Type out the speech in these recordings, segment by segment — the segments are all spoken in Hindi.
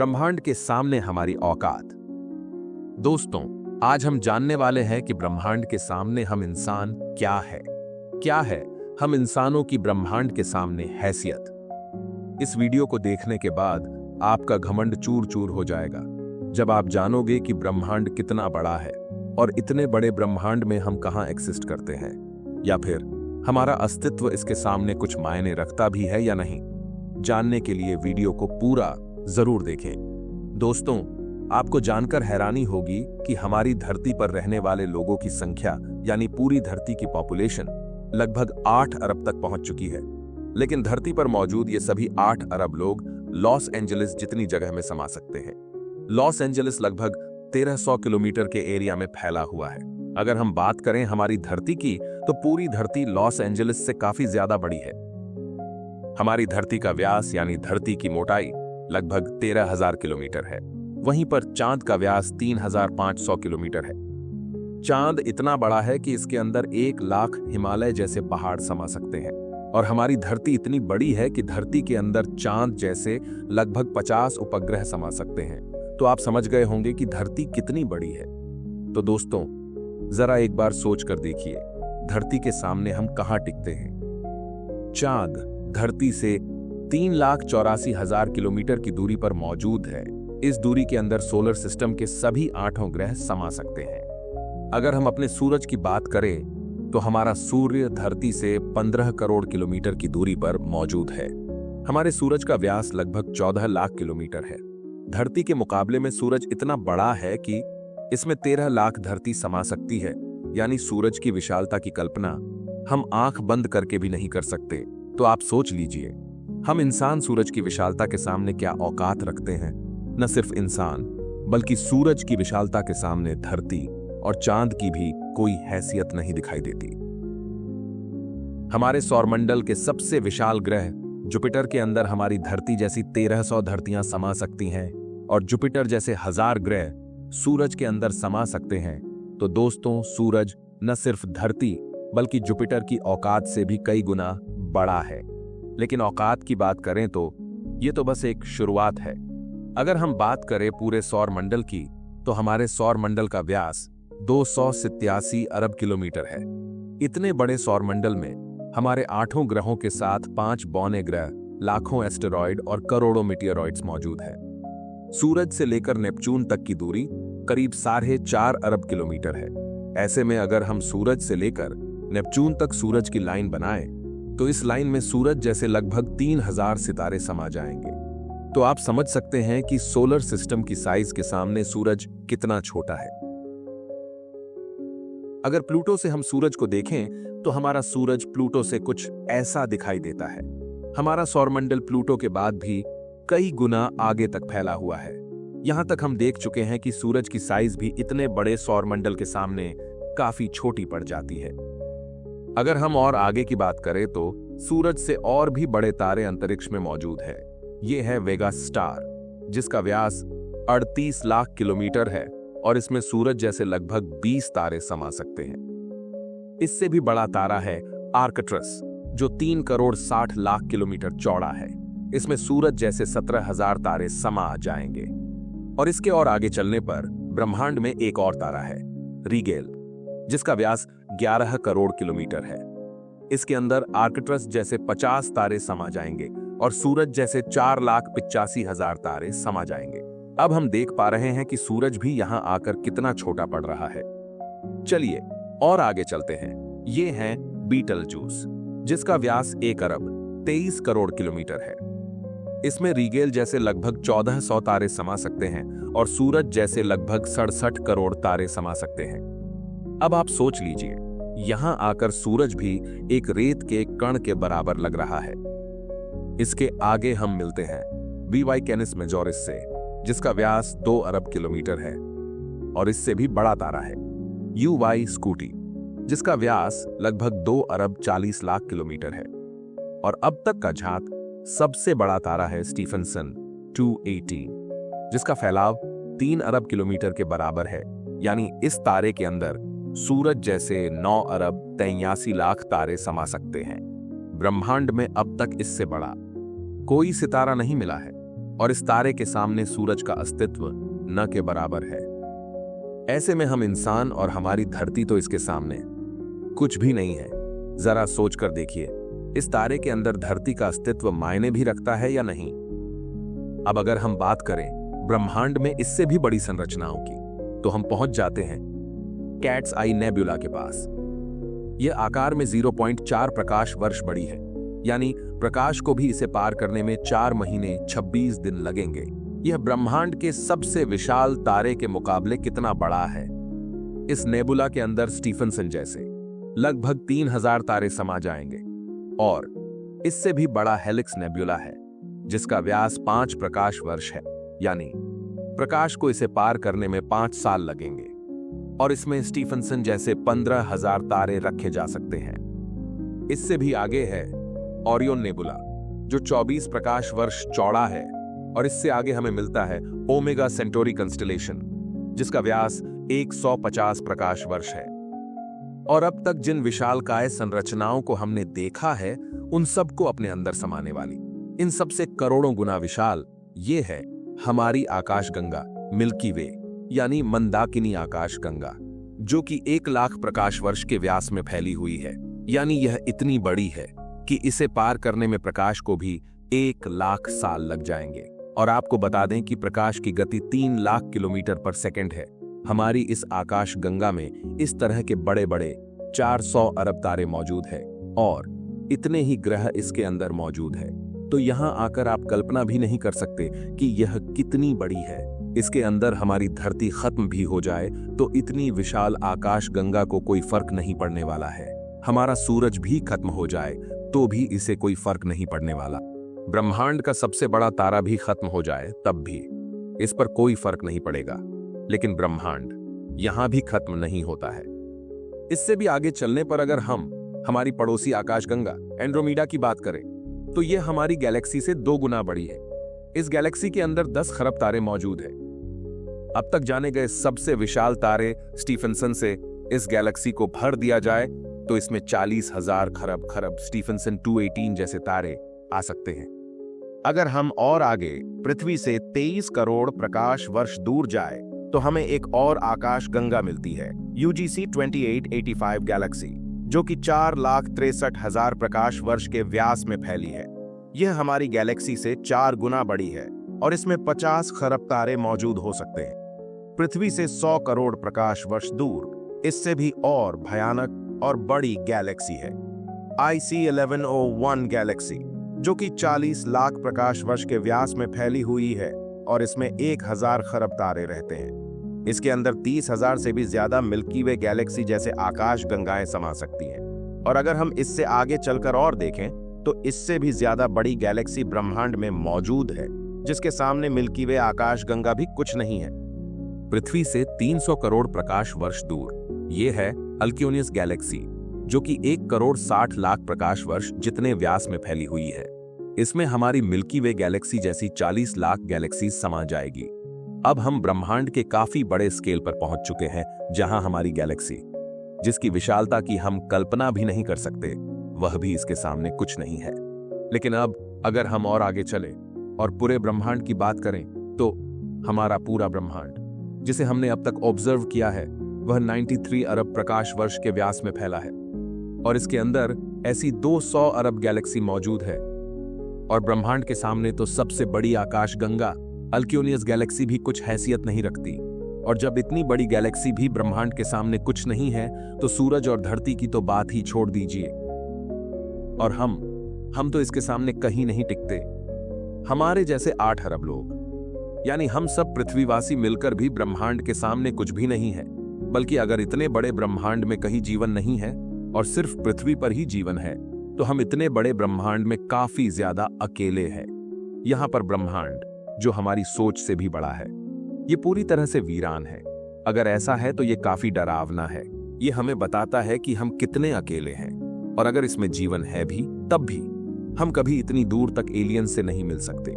ब्रह्मांड के सामने हमारी औकात। दोस्तों, आज हम जानने वाले हैं कि ब्रह्मांड के सामने हम इंसान क्या है हम इंसानों की ब्रह्मांड के सामने हैसियत। इस वीडियो को देखने के बाद आपका घमंड चूर चूर हो जाएगा जब आप जानोगे कि ब्रह्मांड कितना बड़ा है और इतने बड़े ब्रह्मांड में हम कहां एग्जिस्ट करते हैं, या फिर हमारा अस्तित्व इसके सामने कुछ मायने रखता भी है या नहीं। जानने के लिए वीडियो को पूरा जरूर देखें। दोस्तों, आपको जानकर हैरानी होगी कि हमारी धरती पर रहने वाले लोगों की संख्या यानी पूरी धरती की पॉपुलेशन लगभग 8 अरब तक पहुंच चुकी है। लेकिन धरती पर मौजूद ये सभी 8 अरब लोग लॉस एंजलिस जितनी जगह में समा सकते हैं। लॉस एंजलिस लगभग 1300 किलोमीटर के एरिया में फैला हुआ है। अगर हम बात करें हमारी धरती की, तो पूरी धरती लॉस एंजलिस से काफी ज्यादा बड़ी है। हमारी धरती का व्यास यानी धरती की मोटाई लगभग 13,000 किलोमीटर है। वहीं पर चांद का व्यास 3,500 किलोमीटर है। चांद इतना बड़ा है कि इसके अंदर 1 लाख हिमालय जैसे पहाड़ समा सकते हैं। और हमारी धरती इतनी बड़ी है कि धरती के अंदर चांद जैसे लगभग 50 उपग्रह समा सकते हैं। तो आप समझ गए होंगे कि धरती कितनी बड़ी है। तो दोस्तों, जरा एक बार सोच कर देखिए, धरती के सामने हम कहां टिकते हैं। चांद धरती से 3,84,000 किलोमीटर की दूरी पर मौजूद है। इस दूरी के अंदर सोलर सिस्टम के सभी 8 ग्रह समा सकते हैं। अगर हम अपने सूरज की बात करें तो हमारा सूर्य धरती से 15 करोड़ किलोमीटर की दूरी पर मौजूद है। हमारे सूरज का व्यास लगभग 14 लाख किलोमीटर है। धरती के मुकाबले में सूरज इतना बड़ा है कि इसमें 13 लाख धरती समा सकती है। यानी सूरज की विशालता की कल्पना हम आंख बंद करके भी नहीं कर सकते। तो आप सोच लीजिए, हम इंसान सूरज की विशालता के सामने क्या औकात रखते हैं। न सिर्फ इंसान, बल्कि सूरज की विशालता के सामने धरती और चांद की भी कोई हैसियत नहीं दिखाई देती। हमारे सौरमंडल के सबसे विशाल ग्रह जुपिटर के अंदर हमारी धरती जैसी 1300 धरतियां समा सकती हैं और जुपिटर जैसे 1000 ग्रह सूरज के अंदर समा सकते हैं। तो दोस्तों, सूरज न सिर्फ धरती बल्कि जुपिटर की औकात से भी कई गुना बड़ा है। लेकिन औकात की बात करें तो ये तो बस एक शुरुआत है। अगर हम बात करें पूरे सौरमंडल की, तो हमारे सौरमंडल का व्यास 287 अरब किलोमीटर है। इतने बड़े सौरमंडल में हमारे 8 ग्रहों के साथ 5 बौने ग्रह, लाखों एस्टेरॉयड और करोड़ों मीटियोरॉइड्स मौजूद हैं। सूरज से लेकर नेपच्यून तक की दूरी करीब 4.5 अरब किलोमीटर है। ऐसे में अगर हम सूरज से लेकर नेपच्यून तक सूरज की लाइन बनाएं, तो इस लाइन में सूरज जैसे लगभग 3000 सितारे समा जाएंगे। तो आप समझ सकते हैं कि सोलर सिस्टम की साइज के सामने सूरज कितना छोटा है। अगर प्लूटो से हम सूरज को देखें तो हमारा सूरज प्लूटो से कुछ ऐसा दिखाई देता है। हमारा सौरमंडल प्लूटो के बाद भी कई गुना आगे तक फैला हुआ है। यहां तक हम देख चुके हैं कि सूरज की साइज भी इतने बड़े सौरमंडल के सामने काफी छोटी पड़ जाती है। अगर हम और आगे की बात करें तो सूरज से और भी बड़े तारे अंतरिक्ष में मौजूद है। ये है वेगा स्टार, जिसका व्यास 38 लाख किलोमीटर है और इसमें सूरज जैसे लगभग 20 तारे समा सकते हैं। इससे भी बड़ा तारा है आर्कट्रस, जो 3 करोड़ 60 लाख किलोमीटर चौड़ा है। इसमें सूरज जैसे 17,000 तारे समा जाएंगे। और इसके और आगे चलने पर ब्रह्मांड में एक और तारा है, रीगेल, जिसका व्यास 11 करोड़ किलोमीटर है। इसके अंदर आर्कट्रस जैसे 50 तारे समा जाएंगे और सूरज जैसे 4,85,000 तारे समा जाएंगे। अब हम देख पा रहे हैं कि सूरज भी यहां आकर कितना छोटा पड़ रहा है। चलिए और आगे चलते हैं। ये है बीटलजूस, जिसका व्यास 1 अरब 23 करोड़ किलोमीटर है। इसमें रीगेल जैसे लगभग 1400 तारे समा सकते हैं और सूरज जैसे लगभग 67 करोड़ तारे समा सकते हैं। अब आप सोच लीजिए, यहां आकर सूरज भी एक रेत के कण के बराबर लग रहा है। इसके आगे हम मिलते हैं वीवाई कैनिस मेजोरिस से, जिसका व्यास 2 अरब किलोमीटर है और इससे भी बड़ा तारा है यूवाई स्कूटी, जिसका व्यास लगभग 2 अरब 40 लाख किलोमीटर है। और अब तक का झांक सबसे बड़ा तारा है स्टीफनसन 218, जिसका फैलाव 3 अरब किलोमीटर के बराबर है। यानी इस तारे के अंदर सूरज जैसे 9 अरब 83 लाख तारे समा सकते हैं। ब्रह्मांड में अब तक इससे बड़ा कोई सितारा नहीं मिला है और इस तारे के सामने सूरज का अस्तित्व न के बराबर है। ऐसे में हम इंसान और हमारी धरती तो इसके सामने कुछ भी नहीं है। जरा सोचकर देखिए, इस तारे के अंदर धरती का अस्तित्व मायने भी रखता है या नहीं। अब अगर हम बात करें ब्रह्मांड में इससे भी बड़ी संरचनाओं की, तो हम पहुंच जाते हैं कैट्स आई नेबुला के पास। यह आकार में 0.4 प्रकाश वर्ष बड़ी है, यानी प्रकाश को भी इसे पार करने में 4 महीने 26 दिन लगेंगे। यह ब्रह्मांड के सबसे विशाल तारे के मुकाबले कितना बड़ा है। इस नेबुला के अंदर स्टीफनसन जैसे लगभग 3000 तारे समा जाएंगे, और इससे भी बड़ा हेलिक्स नेबुला है जिसका व्यास 5 प्रकाश वर्ष है, यानी प्रकाश को इसे पार करने में 5 साल लगेंगे। और इसमें स्टीफनसन जैसे 15,000 तारे रखे जा सकते हैं। इससे भी आगे है ओरियन नेबुला, जो 24 प्रकाश वर्ष चौड़ा है, और इससे आगे हमें मिलता है ओमेगा सेंटोरी कंस्टेलेशन, जिसका व्यास 150 प्रकाश वर्ष है। और अब तक जिन विशालकाय संरचनाओं को हमने देखा है, उन सबको अपने अंदर समाने वाली, इन सबसे करोड़ों गुना विशाल ये है हमारी आकाशगंगा मिल्की वे, यानी मंदाकिनी आकाशगंगा, जो कि 1 लाख प्रकाश वर्ष के व्यास में फैली हुई है। यानी यह इतनी बड़ी है कि इसे पार करने में प्रकाश को भी 1 लाख साल लग जाएंगे। और आपको बता दें कि प्रकाश की गति 3 लाख किलोमीटर पर सेकंड है। हमारी इस आकाश गंगा में इस तरह के बड़े बड़े 400 अरब तारे मौजूद है, और इतने ही ग्रह इसके अंदर मौजूद है। तो यहाँ आकर आप कल्पना भी नहीं कर सकते कि यह कितनी बड़ी है। इसके अंदर हमारी धरती खत्म भी हो जाए तो इतनी विशाल आकाश गंगा को कोई फर्क नहीं पड़ने वाला है। हमारा सूरज भी खत्म हो जाए तो भी इसे कोई फर्क नहीं पड़ने वाला। ब्रह्मांड का सबसे बड़ा तारा भी खत्म हो जाए तब भी इस पर कोई फर्क नहीं पड़ेगा। लेकिन ब्रह्मांड यहां भी खत्म नहीं होता है। इससे भी आगे चलने पर अगर हम हमारी पड़ोसी आकाशगंगा एंड्रोमेडा की बात करें, तो यह हमारी गैलेक्सी से 2 गुना बड़ी है। इस गैलेक्सी के अंदर 10 खरब तारे मौजूद हैं। अब तक जाने गए सबसे विशाल तारे स्टीफनसन से इस गैलेक्सी को भर दिया जाए तो इसमें 40,000 खरब स्टीफनसन 218 जैसे तारे आ सकते हैं। अगर हम और आगे पृथ्वी से 23 करोड़ प्रकाश वर्ष दूर जाए तो हमें एक और आकाश गंगा मिलती है, UGC 2885 गैलेक्सी, जो कि 4,63,000 प्रकाश वर्ष के व्यास में फैली है। यह हमारी गैलेक्सी से 4 गुना बड़ी है और इसमें 50 खरब तारे मौजूद हो सकते हैं। पृथ्वी से 100 करोड़ प्रकाश वर्ष दूर इससे भी और भयानक और बड़ी गैलेक्सी है, IC 1101 गैलेक्सी, जो कि 40 लाख प्रकाश वर्ष के व्यास में फैली हुई है और इसमें 1000 खरब तारे रहते हैं। इसके अंदर 30,000 से भी ज्यादा मिल्की वे गैलेक्सी जैसे आकाश गंगाएं समा सकती हैं। और अगर हम इससे आगे चलकर और देखें तो इससे भी ज्यादा बड़ी गैलेक्सी ब्रह्मांड में मौजूद है, जिसके सामने मिल्की वे आकाश गंगा भी कुछ नहीं है। पृथ्वी से 300 करोड़ प्रकाश वर्ष दूर ये है अल्क्योनियस गैलेक्सी, जो कि 1 करोड़ 60 लाख प्रकाश वर्ष जितने व्यास में फैली हुई है। इसमें हमारी मिल्की वे गैलेक्सी जैसी 40 लाख गैलेक्सी समा जाएगी। अब हम ब्रह्मांड के काफी बड़े स्केल पर पहुंच चुके हैं, जहां हमारी गैलेक्सी, जिसकी विशालता की हम कल्पना भी नहीं कर सकते, वह भी इसके सामने कुछ नहीं है। लेकिन अब अगर हम और आगे चले और पूरे ब्रह्मांड की बात करें तो हमारा पूरा ब्रह्मांड, जिसे हमने अब तक ऑब्जर्व किया है, वह 93 अरब प्रकाश वर्ष के व्यास में फैला है और इसके अंदर ऐसी 200 अरब गैलेक्सी मौजूद है। और ब्रह्मांड के सामने तो सबसे बड़ी आकाश गंगा अल्क्योनियस गैलेक्सी भी कुछ हैसियत नहीं रखती। और जब इतनी बड़ी गैलेक्सी भी ब्रह्मांड के सामने कुछ नहीं है तो सूरज और धरती की तो बात ही छोड़ दीजिए। और हम तो इसके सामने कहीं नहीं टिकते। हमारे जैसे 8 अरब लोग, यानी हम सब पृथ्वीवासी मिलकर भी ब्रह्मांड के सामने कुछ भी नहीं है। बल्कि अगर इतने बड़े ब्रह्मांड में कहीं जीवन नहीं है और सिर्फ पृथ्वी पर ही जीवन है, तो हम इतने बड़े ब्रह्मांड में काफी ज्यादा अकेले हैं। यहां पर ब्रह्मांड, जो हमारी सोच से भी बड़ा है, ये पूरी तरह से वीरान है। अगर ऐसा है तो ये काफी डरावना है। ये हमें बताता है कि हम कितने अकेले हैं, और अगर इसमें जीवन है भी तब भी हम कभी इतनी दूर तक एलियन से नहीं मिल सकते।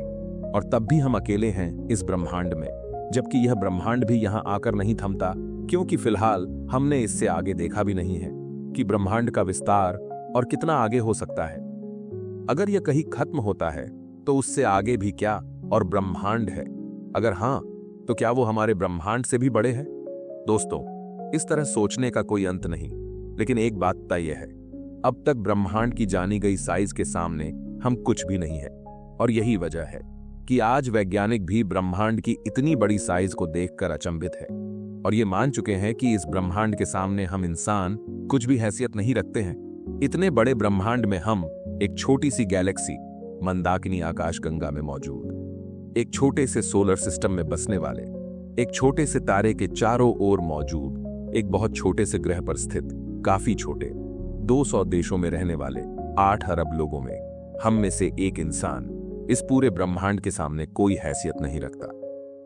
और तब भी हम अकेले हैं इस ब्रह्मांड में, जबकि यह ब्रह्मांड भी यहां आकर नहीं थमता, क्योंकि फिलहाल हमने इससे आगे देखा भी नहीं है कि ब्रह्मांड का विस्तार और कितना आगे हो सकता है। अगर यह कहीं खत्म होता है तो उससे आगे भी क्या और ब्रह्मांड है? अगर हाँ, तो क्या वो हमारे ब्रह्मांड से भी बड़े हैं? दोस्तों, इस तरह सोचने का कोई अंत नहीं, लेकिन एक बात तय है, अब तक ब्रह्मांड की जानी गई साइज के सामने हम कुछ भी नहीं है। और यही वजह है कि आज वैज्ञानिक भी ब्रह्मांड की इतनी बड़ी साइज को देखकर अचंभित है और ये मान चुके हैं कि इस ब्रह्मांड के सामने हम इंसान कुछ भी हैसियत नहीं रखते हैं। इतने बड़े ब्रह्मांड में हम एक छोटी सी गैलेक्सी मंदाकिनी आकाशगंगा में मौजूद, एक छोटे से सोलर सिस्टम में बसने वाले, एक छोटे से तारे के चारों ओर मौजूद, एक बहुत छोटे से ग्रह पर स्थित, काफी छोटे 200 देशों में रहने वाले 8 अरब लोगों में हम में से एक इंसान इस पूरे ब्रह्मांड के सामने कोई हैसियत नहीं रखता।